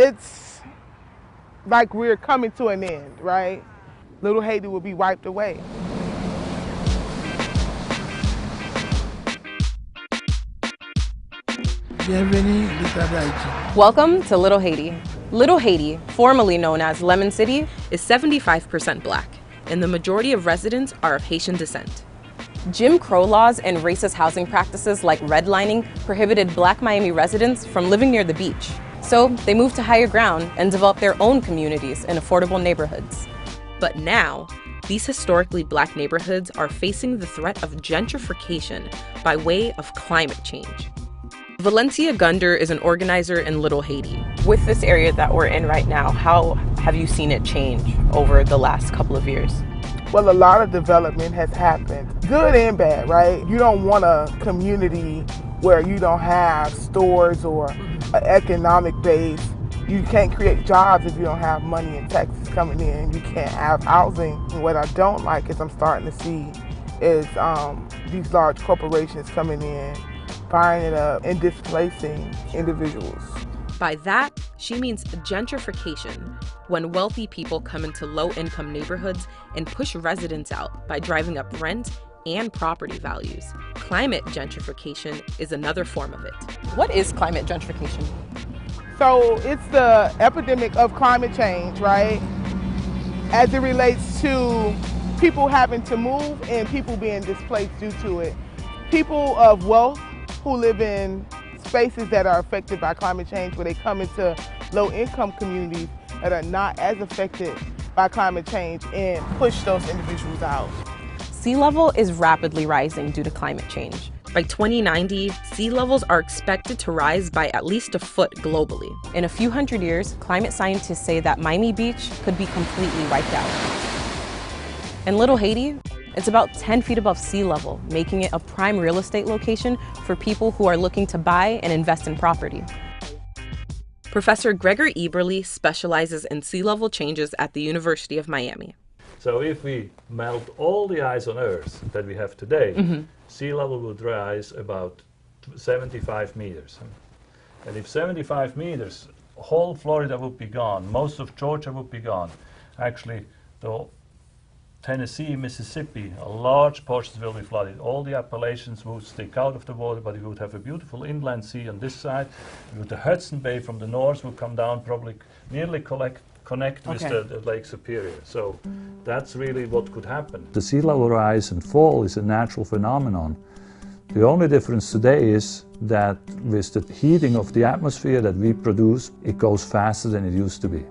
It's like we're coming to an end, right? Little Haiti will be wiped away. Welcome to Little Haiti. Little Haiti, formerly known as Lemon City, is 75% black, and the majority of residents are of Haitian descent. Jim Crow laws and racist housing practices like redlining prohibited black Miami residents from living near the beach. So they moved to higher ground and developed their own communities in affordable neighborhoods. But now, these historically black neighborhoods are facing the threat of gentrification by way of climate change. Valencia Gunder is an organizer in Little Haiti. With this area that we're in right now, how have you seen it change over the last couple of years? Well, a lot of development has happened, good and bad, right? You don't want a community where you don't have stores or an economic base. You can't create jobs if you don't have money and taxes coming in. You can't have housing. And what I don't like is I'm starting to see is these large corporations coming in, buying it up and displacing individuals. By that, she means gentrification, when wealthy people come into low-income neighborhoods and push residents out by driving up rent and property values. Climate gentrification is another form of it. What is climate gentrification? So it's the epidemic of climate change, right? As it relates to people having to move and people being displaced due to it. People of wealth who live in spaces that are affected by climate change, where they come into low-income communities that are not as affected by climate change and push those individuals out. Sea level is rapidly rising due to climate change. By 2090, sea levels are expected to rise by at least a foot globally. In a few hundred years, climate scientists say that Miami Beach could be completely wiped out. In Little Haiti, it's about 10 feet above sea level, making it a prime real estate location for people who are looking to buy and invest in property. Professor Gregor Eberle specializes in sea level changes at the University of Miami. So if we melt all the ice on Earth that we have today, sea level would rise about 75 meters. And if 75 meters, whole Florida would be gone, most of Georgia would be gone. Actually, the Tennessee, Mississippi, a large portions will be flooded. All the Appalachians would stick out of the water, but we would have a beautiful inland sea on this side. The Hudson Bay from the north would come down, probably nearly connect with the Lake Superior. So that's really what could happen. The sea level rise and fall is a natural phenomenon. The only difference today is that with the heating of the atmosphere that we produce, it goes faster than it used to be.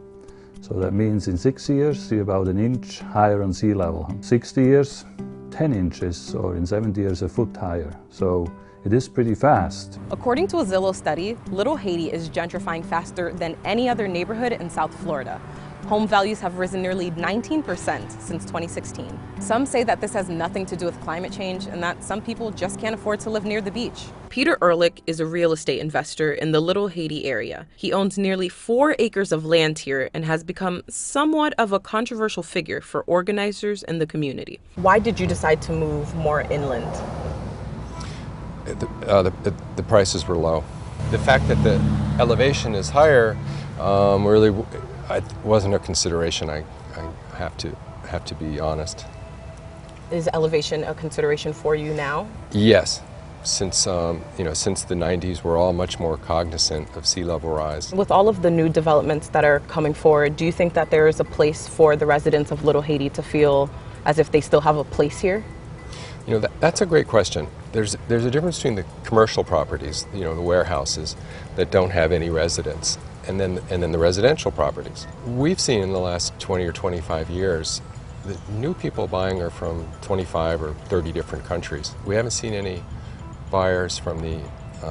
So that means in 6 years, you're about an inch higher on sea level. 60 years, 10 inches, or in 70 years, a foot higher. So it is pretty fast. According to a Zillow study, Little Haiti is gentrifying faster than any other neighborhood in South Florida. Home values have risen nearly 19% since 2016. Some say that this has nothing to do with climate change and that some people just can't afford to live near the beach. Peter Ehrlich is a real estate investor in the Little Haiti area. He owns nearly 4 acres of land here and has become somewhat of a controversial figure for organizers in the community. Why did you decide to move more inland? The prices were low. The fact that the elevation is higher really wasn't a consideration. I have to be honest. Is elevation a consideration for you now? Yes, since since the 90s, we're all much more cognizant of sea level rise. With all of the new developments that are coming forward, do you think that there is a place for the residents of Little Haiti to feel as if they still have a place here? You know, that's a great question. There's a difference between the commercial properties, the warehouses that don't have any residents, and then the residential properties. We've seen in the last 20 or 25 years that new people buying are from 25 or 30 different countries. We haven't seen any buyers from the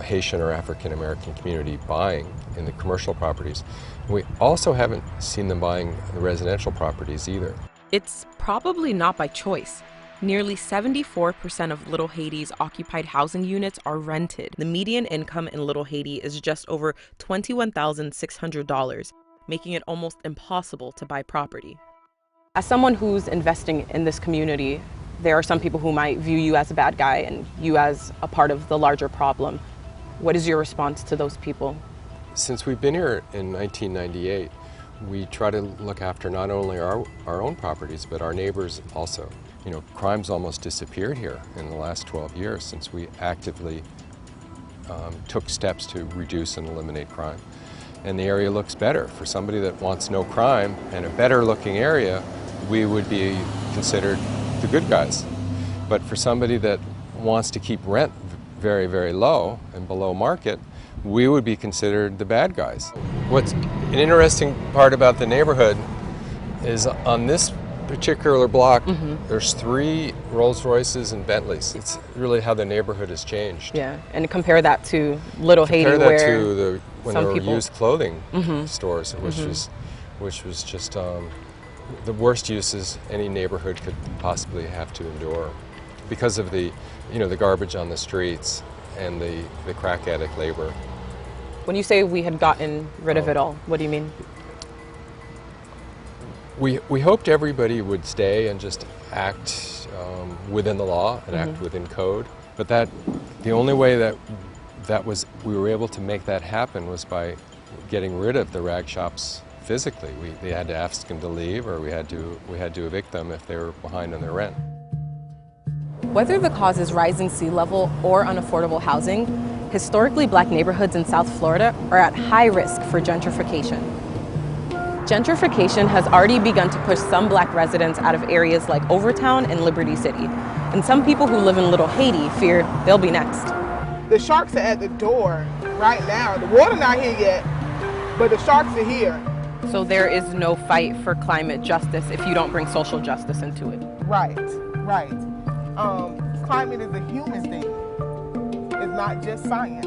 Haitian or African American community buying in the commercial properties. We also haven't seen them buying the residential properties either. It's probably not by choice. Nearly 74% of Little Haiti's occupied housing units are rented. The median income in Little Haiti is just over $21,600, making it almost impossible to buy property. As someone who's investing in this community, there are some people who might view you as a bad guy and you as a part of the larger problem. What is your response to those people? Since we've been here in 1998, we try to look after not only our own properties, but our neighbors also. You know, crime's almost disappeared here in the last 12 years since we actively took steps to reduce and eliminate crime. And the area looks better. For somebody that wants no crime and a better looking area, we would be considered the good guys. But for somebody that wants to keep rent very, very low and below market, we would be considered the bad guys. What's an interesting part about the neighborhood is on this particular block, there's 3 Rolls Royces and Bentleys. It's really how the neighborhood has changed. Yeah, and compare that to Little Haiti, Compare that where to when there were used clothing stores, which was just the worst uses any neighborhood could possibly have to endure because of the garbage on the streets and the crack addict labor. When you say we had gotten rid of it all, what do you mean? We hoped everybody would stay and just act within the law and act within code, but the only way that we were able to make that happen was by getting rid of the rag shops physically. They had to ask them to leave, or we had to evict them if they were behind on their rent. Whether the cause is rising sea level or unaffordable housing, historically black neighborhoods in South Florida are at high risk for gentrification. Gentrification has already begun to push some black residents out of areas like Overtown and Liberty City, and some people who live in Little Haiti fear they'll be next. The sharks are at the door right now. The water not here yet, but the sharks are here. So there is no fight for climate justice if you don't bring social justice into it. Right. Climate is a human thing. It's not just science.